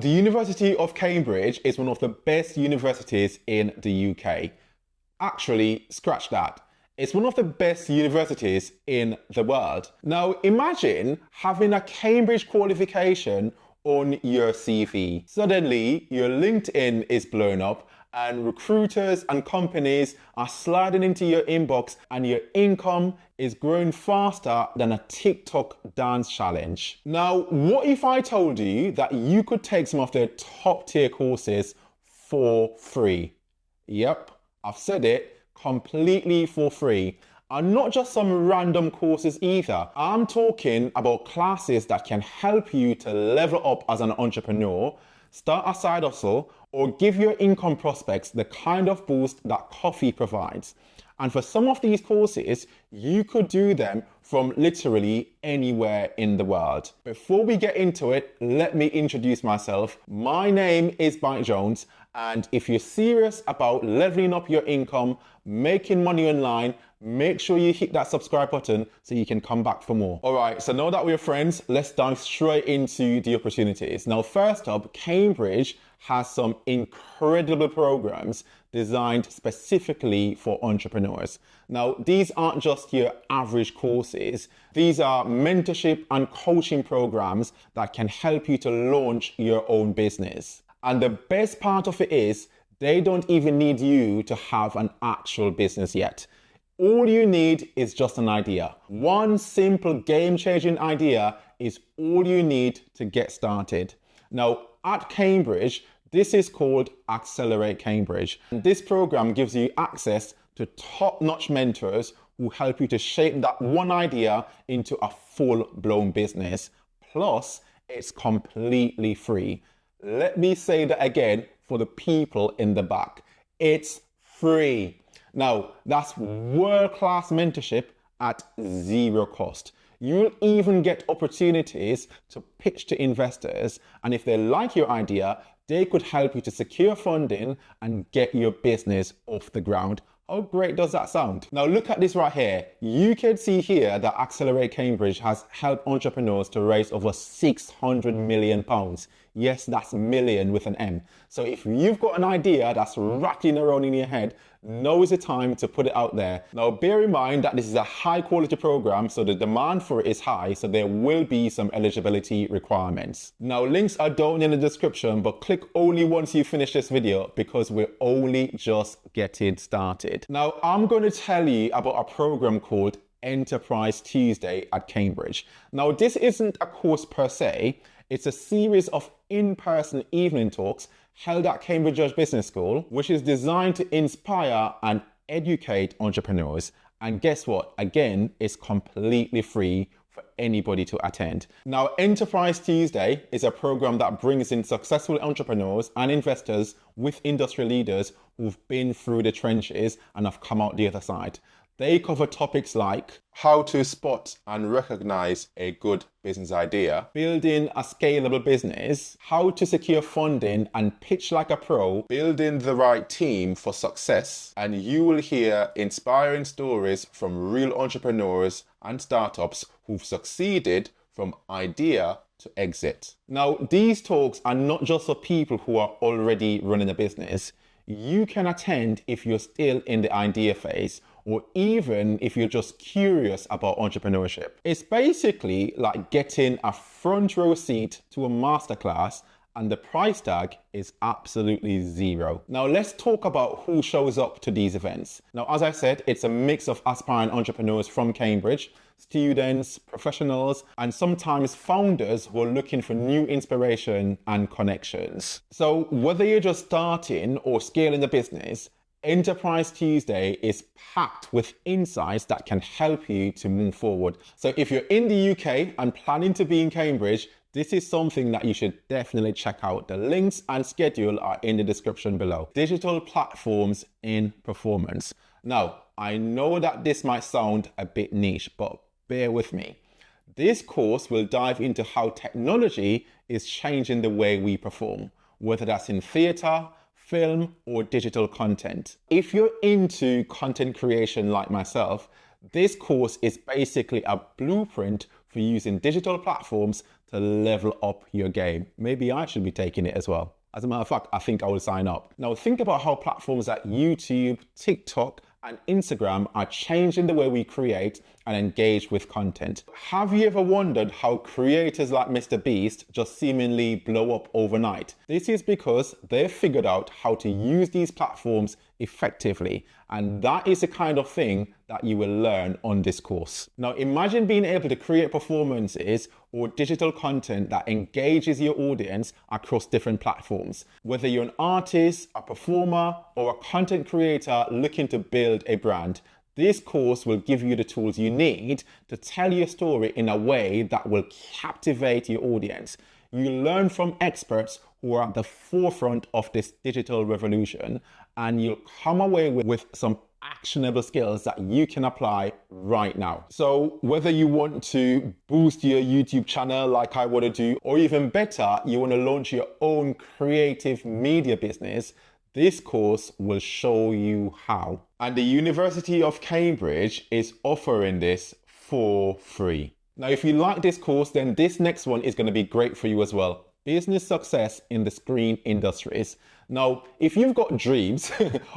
the University of Cambridge is one of the best universities in the UK. Actually, scratch that. It's one of the best universities in the world. Now, imagine having a Cambridge qualification on your CV. Suddenly, your LinkedIn is blown up and recruiters and companies are sliding into your inbox and your income is growing faster than a TikTok dance challenge. Now, what if I told you that you could take some of their top tier courses for free? Yep, I've said it, completely for free. And not just some random courses either. I'm talking about classes that can help you to level up as an entrepreneur, start a side hustle, or give your income prospects the kind of boost that coffee provides. And for some of these courses, you could do them from literally anywhere in the world. Before we get into it, let me introduce myself. My name is Mike Jones, and if you're serious about leveling up your income, making money online, make sure you hit that subscribe button so you can come back for more. All right, so now that we're friends, let's dive straight into the opportunities. Now, first up, Cambridge has some incredible programs designed specifically for entrepreneurs. Now, these aren't just your average courses. These are mentorship and coaching programs that can help you to launch your own business. And the best part of it is they don't even need you to have an actual business yet. All you need is just an idea. One simple game-changing idea is all you need to get started. Now, at Cambridge, this is called Accelerate Cambridge. And this program gives you access to top-notch mentors who help you to shape that one idea into a full-blown business. Plus, it's completely free. Let me say that again for the people in the back. It's free. Now, that's world-class mentorship at zero cost. You'll even get opportunities to pitch to investors, and if they like your idea, they could help you to secure funding and get your business off the ground. How great does that sound? Now look at this right here. You can see here that Accelerate Cambridge has helped entrepreneurs to raise over £600 million. Yes, that's million with an M. So if you've got an idea that's rattling around in your head, now is the time to put it out there. Now bear in mind that this is a high quality program, so the demand for it is high, so there will be some eligibility requirements. Now links are down in the description, but click only once you finish this video because we're only just getting started. Now I'm going to tell you about a program called Enterprise Tuesday at Cambridge. Now this isn't a course per se, it's a series of in-person evening talks held at Cambridge Business School, which is designed to inspire and educate entrepreneurs. And guess what? Again, it's completely free for anybody to attend. Now, Enterprise Tuesday is a program that brings in successful entrepreneurs and investors with industry leaders who've been through the trenches and have come out the other side. They cover topics like how to spot and recognize a good business idea, building a scalable business, how to secure funding and pitch like a pro, building the right team for success, and you will hear inspiring stories from real entrepreneurs and startups who've succeeded from idea to exit. Now, these talks are not just for people who are already running a business. You can attend if you're still in the idea phase, or even if you're just curious about entrepreneurship. It's basically like getting a front row seat to a masterclass, and the price tag is absolutely zero. Now let's talk about who shows up to these events. Now, as I said, it's a mix of aspiring entrepreneurs from Cambridge, students, professionals, and sometimes founders who are looking for new inspiration and connections. So whether you're just starting or scaling the business, Enterprise Tuesday is packed with insights that can help you to move forward. So if you're in the UK and planning to be in Cambridge, this is something that you should definitely check out. The links and schedule are in the description below. Digital platforms in performance. Now, I know that this might sound a bit niche, but bear with me. This course will dive into how technology is changing the way we perform, whether that's in theatre, film, or digital content. If you're into content creation like myself, this course is basically a blueprint for using digital platforms to to level up your game. Maybe I should be taking it as well. As a matter of fact, I think I will sign up. Now think about how platforms like YouTube, TikTok, and Instagram are changing the way we create and engage with content. Have you ever wondered how creators like Mr. Beast just seemingly blow up overnight? This is because they've figured out how to use these platforms effectively, and that is the kind of thing that you will learn on this course. Now imagine being able to create performances or digital content that engages your audience across different platforms. Whether you're an artist, a performer, or a content creator looking to build a brand, this course will give you the tools you need to tell your story in a way that will captivate your audience. You learn from experts who are at the forefront of this digital revolution, and you'll come away with some actionable skills that you can apply right now. So whether you want to boost your YouTube channel like I want to do, or even better, you want to launch your own creative media business, this course will show you how. And the University of Cambridge is offering this for free. Now, if you like this course, then this next one is going to be great for you as well. Business success in the screen industries. Now, if you've got dreams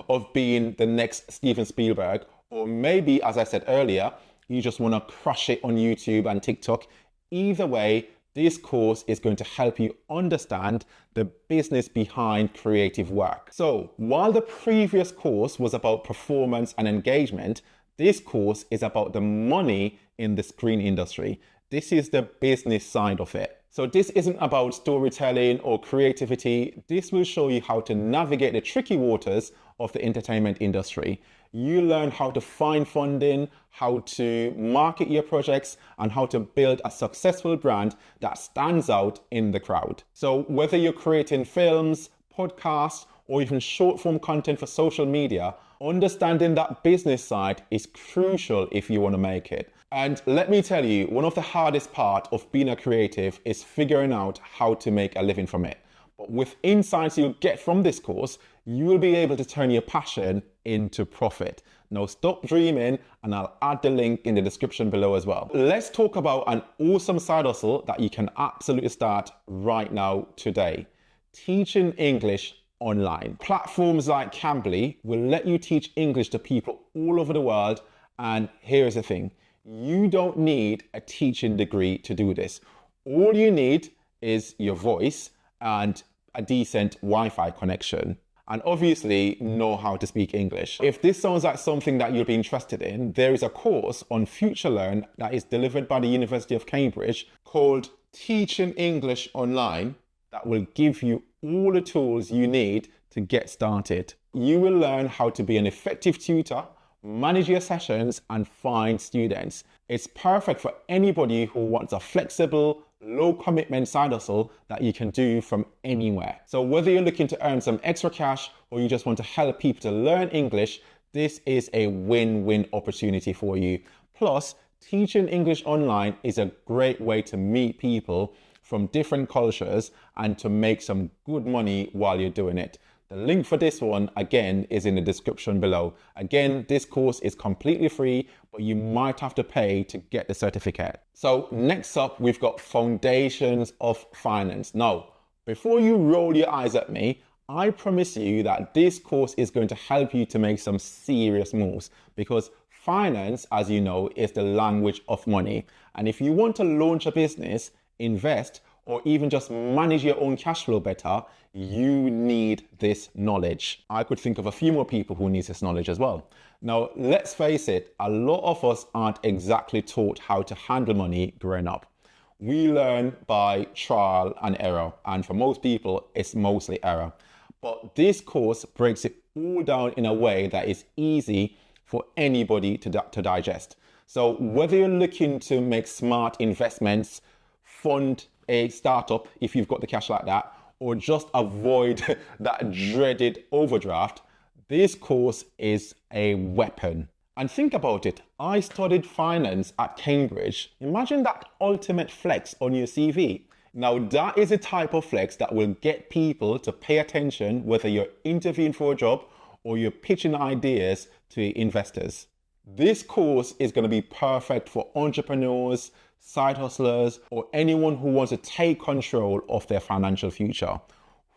of being the next Steven Spielberg, or maybe, as I said earlier, you just want to crush it on YouTube and TikTok, either way, this course is going to help you understand the business behind creative work. So while the previous course was about performance and engagement, this course is about the money in the screen industry. This is the business side of it. So this isn't about storytelling or creativity. This will show you how to navigate the tricky waters of the entertainment industry. You learn how to find funding, how to market your projects, and how to build a successful brand that stands out in the crowd. So whether you're creating films, podcasts, or even short form content for social media, understanding that business side is crucial if you want to make it. And let me tell you, one of the hardest parts of being a creative is figuring out how to make a living from it. But with insights you'll get from this course, you will be able to turn your passion into profit. Now stop dreaming, and I'll add the link in the description below as well. Let's talk about an awesome side hustle that you can absolutely start right now today. Teaching English online. Platforms like Cambly will let you teach English to people all over the world. And here's the thing, you don't need a teaching degree to do this. All you need is your voice and a decent Wi-Fi connection, and obviously know how to speak English. If this sounds like something that you'll be interested in, there is a course on FutureLearn that is delivered by the University of Cambridge called Teaching English Online that will give you all the tools you need to get started. You will learn how to be an effective tutor, manage your sessions, and find students. It's perfect for anybody who wants a flexible, low commitment side hustle that you can do from anywhere. So whether you're looking to earn some extra cash or you just want to help people to learn English, this is a win-win opportunity for you. Plus, teaching English online is a great way to meet people from different cultures and to make some good money while you're doing it. The link for this one, again, is in the description below. Again, this course is completely free, but you might have to pay to get the certificate. So next up, we've got Foundations of Finance. Now, before you roll your eyes at me, I promise you that this course is going to help you to make some serious moves, because finance, as you know, is the language of money. And if you want to launch a business, invest, or even just manage your own cash flow better, you need this knowledge. I could think of a few more people who need this knowledge as well. Now, let's face it, a lot of us aren't exactly taught how to handle money growing up. We learn by trial and error, and for most people, it's mostly error. But this course breaks it all down in a way that is easy for anybody to digest. So whether you're looking to make smart investments, fund a startup if you've got the cash like that, or just avoid that dreaded overdraft, this course is a weapon. And think about it, I studied finance at Cambridge. Imagine that ultimate flex on your CV. Now that is a type of flex that will get people to pay attention whether you're interviewing for a job or you're pitching ideas to investors. This course is going to be perfect for entrepreneurs, side hustlers, or anyone who wants to take control of their financial future.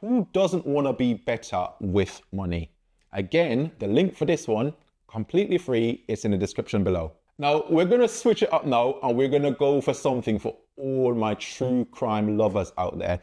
Who doesn't want to be better with money? Again, the link for this one, completely free, is in the description below. Now, we're going to switch it up now, and we're going to go for something for all my true crime lovers out there.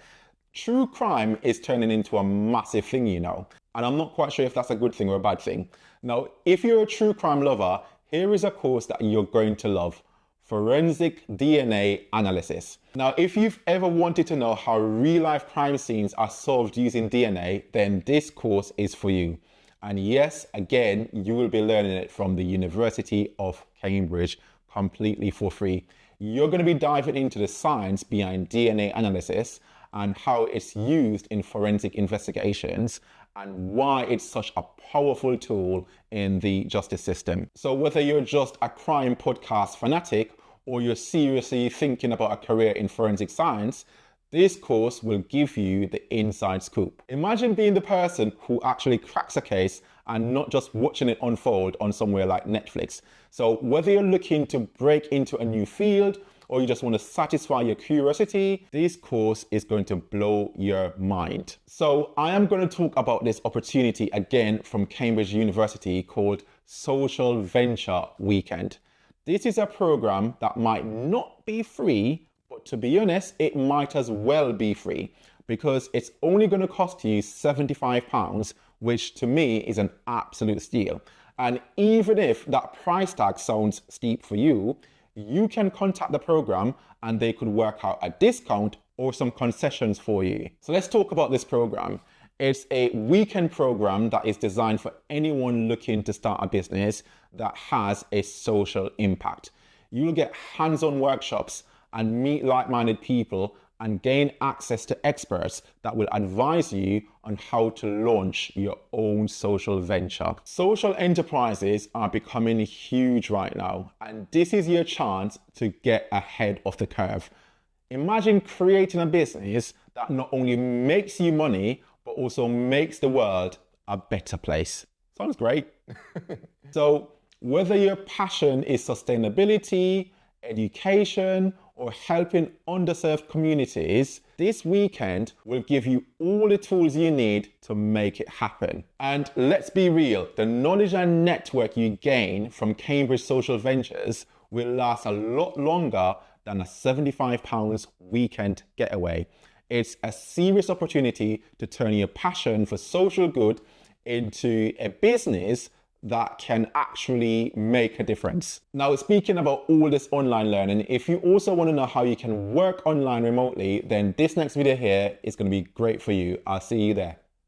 True crime is turning into a massive thing, you know, and I'm not quite sure if that's a good thing or a bad thing. Now, if you're a true crime lover, here is a course that you're going to love. Forensic DNA analysis. Now, if you've ever wanted to know how real-life crime scenes are solved using DNA, then this course is for you. And yes, again, you will be learning it from the University of Cambridge completely for free. You're going to be diving into the science behind DNA analysis and how it's used in forensic investigations and why it's such a powerful tool in the justice system. So whether you're just a crime podcast fanatic or you're seriously thinking about a career in forensic science, this course will give you the inside scoop. Imagine being the person who actually cracks a case and not just watching it unfold on somewhere like Netflix. So whether you're looking to break into a new field or you just want to satisfy your curiosity, this course is going to blow your mind. So I am going to talk about this opportunity again from Cambridge University called Social Venture Weekend. This is a program that might not be free, but to be honest, it might as well be free because it's only going to cost you £75, which to me is an absolute steal. And even if that price tag sounds steep for you, you can contact the program and they could work out a discount or some concessions for you. So let's talk about this program. It's a weekend program that is designed for anyone looking to start a business that has a social impact. You'll get hands-on workshops and meet like-minded people and gain access to experts that will advise you on how to launch your own social venture. Social enterprises are becoming huge right now, and this is your chance to get ahead of the curve. Imagine creating a business that not only makes you money, but also makes the world a better place. Sounds great. So whether your passion is sustainability, education, or helping underserved communities, this weekend will give you all the tools you need to make it happen. And let's be real, the knowledge and network you gain from Cambridge Social Ventures will last a lot longer than a £75 weekend getaway. It's a serious opportunity to turn your passion for social good into a business that can actually make a difference. Now, speaking about all this online learning, if you also want to know how you can work online remotely, then this next video here is going to be great for you. I'll see you there.